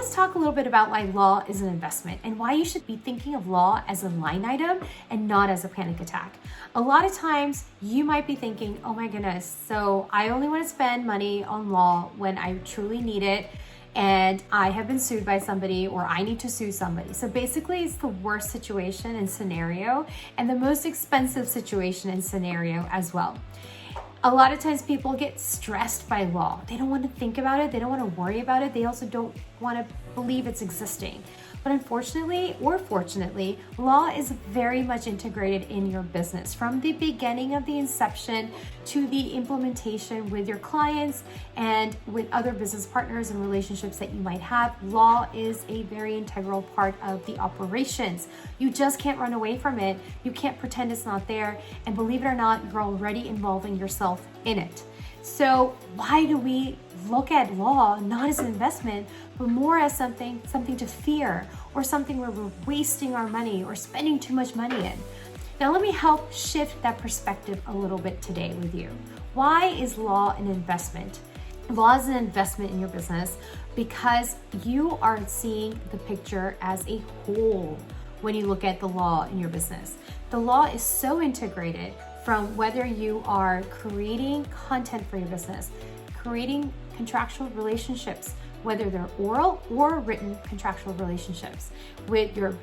let's talk a little bit about why law is an investment and why you should be thinking of law as a line item and not as a panic attack. A lot of times you might be thinking, oh my goodness, so I only want to spend money on law when I truly need it and I have been sued by somebody or I need to sue somebody. So basically it's the worst situation and scenario and the most expensive situation and scenario as well. A lot of times people get stressed by law. They don't want to think about it. They don't want to worry about it. They also don't want to believe it's existing. But unfortunately or fortunately, law is very much integrated in your business from the beginning of the inception to the implementation with your clients and with other business partners and relationships that you might have. Law is a very integral part of the operations. You just can't run away from it. You can't pretend it's not there. And believe it or not, you're already involving yourself in it. So why do we look at law not as an investment, but more as something to fear or something where we're wasting our money or spending too much money in? Now let me help shift that perspective a little bit today with you. Why is law an investment? Law is an investment in your business because you are seeing the picture as a whole when you look at the law in your business. The law is so integrated from whether you are creating content for your business, creating contractual relationships, whether they're oral or written contractual relationships with your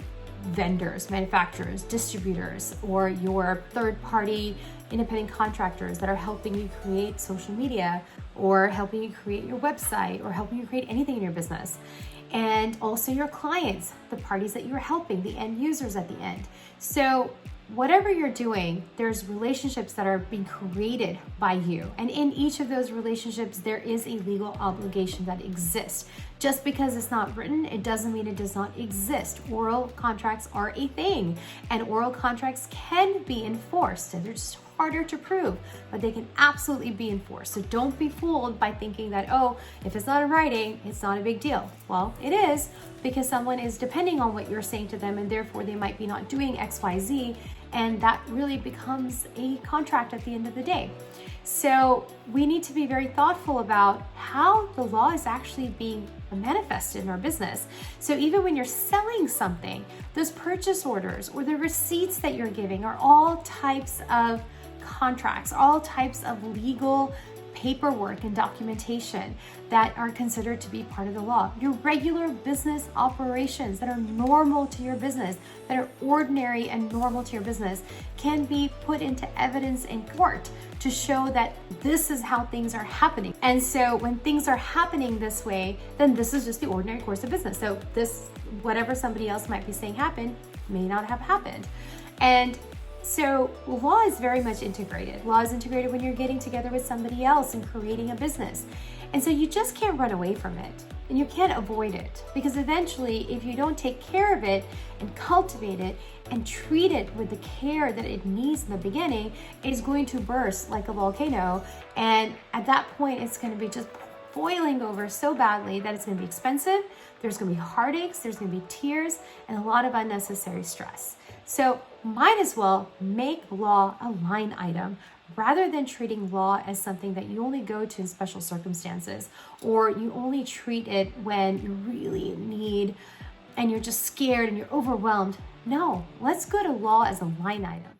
vendors, manufacturers, distributors, or your third-party independent contractors that are helping you create social media or helping you create your website or helping you create anything in your business. And also your clients, the parties that you're helping, the end users at the end. So whatever you're doing, there's relationships that are being created by you. And in each of those relationships, there is a legal obligation that exists. Just because it's not written, it doesn't mean it does not exist. Oral contracts are a thing, and oral contracts can be enforced. And they're just harder to prove, but they can absolutely be enforced. So don't be fooled by thinking that, oh, if it's not in writing, it's not a big deal. Well, it is, because someone is depending on what you're saying to them, and therefore they might be not doing X, Y, Z, and that really becomes a contract at the end of the day. So we need to be very thoughtful about how the law is actually being manifested in our business. So even when you're selling something, those purchase orders or the receipts that you're giving are all types of contracts, all types of legal paperwork and documentation that are considered to be part of the law. Your regular business operations that are normal to your business, that are ordinary and normal to your business, can be put into evidence in court to show that this is how things are happening. And so when things are happening this way, then this is just the ordinary course of business. So this, whatever somebody else might be saying happened, may not have happened. And so law is very much integrated. Law is integrated when you're getting together with somebody else and creating a business. And so you just can't run away from it and you can't avoid it, because eventually if you don't take care of it and cultivate it and treat it with the care that it needs in the beginning, it's going to burst like a volcano. And at that point, it's going to be just boiling over so badly that it's going to be expensive. There's going to be heartaches, there's going to be tears, and a lot of unnecessary stress. So might as well make law a line item rather than treating law as something that you only go to in special circumstances, or you only treat it when you really need and you're just scared and you're overwhelmed. No, let's go to law as a line item.